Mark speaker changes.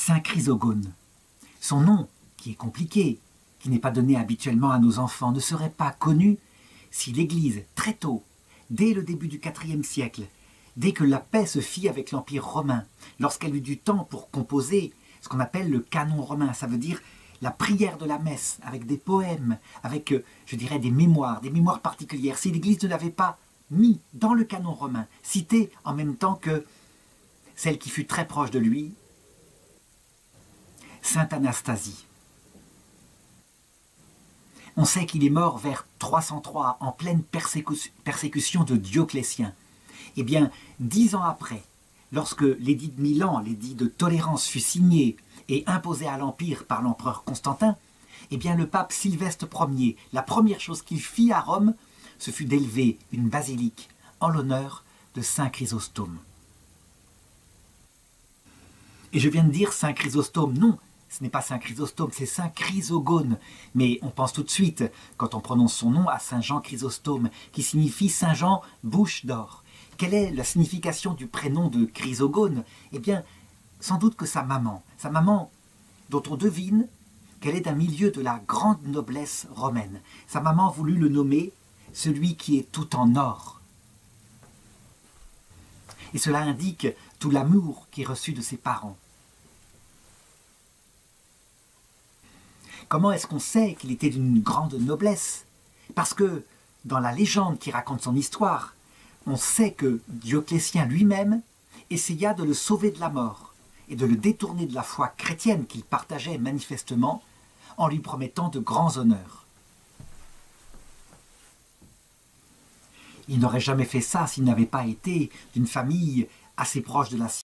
Speaker 1: Saint Chrysogone. Son nom, qui est compliqué, qui n'est pas donné habituellement à nos enfants, ne serait pas connu si l'Église, très tôt, dès le début du IVe siècle, dès que la paix se fit avec l'Empire romain, lorsqu'elle eut du temps pour composer ce qu'on appelle le canon romain, ça veut dire la prière de la messe, avec des poèmes, avec, je dirais, des mémoires particulières, si l'Église ne l'avait pas mis dans le canon romain, cité en même temps que celle qui fut très proche de lui, Sainte Anastasie. On sait qu'il est mort vers 303, en pleine persécution de Dioclétien. Eh bien, 10 ans après, lorsque l'édit de Milan, l'édit de tolérance fut signé et imposé à l'Empire par l'empereur Constantin, eh bien le pape Sylvestre Ier, la première chose qu'il fit à Rome, ce fut d'élever une basilique en l'honneur de Saint Chrysostome. Et je viens de dire Saint Chrysostome, non, ce n'est pas Saint Chrysostome, c'est Saint Chrysogone. Mais on pense tout de suite, quand on prononce son nom, à Saint Jean Chrysostome, qui signifie Saint Jean, bouche d'or. Quelle est la signification du prénom de Chrysogone? Eh bien, sans doute que sa maman dont on devine qu'elle est d'un milieu de la grande noblesse romaine. Sa maman voulut le nommer celui qui est tout en or. Et cela indique tout l'amour qu'il reçut de ses parents. Comment est-ce qu'on sait qu'il était d'une grande noblesse? Parce que, dans la légende qui raconte son histoire, on sait que Dioclétien lui-même essaya de le sauver de la mort et de le détourner de la foi chrétienne qu'il partageait manifestement en lui promettant de grands honneurs. Il n'aurait jamais fait ça s'il n'avait pas été d'une famille assez proche de la sienne.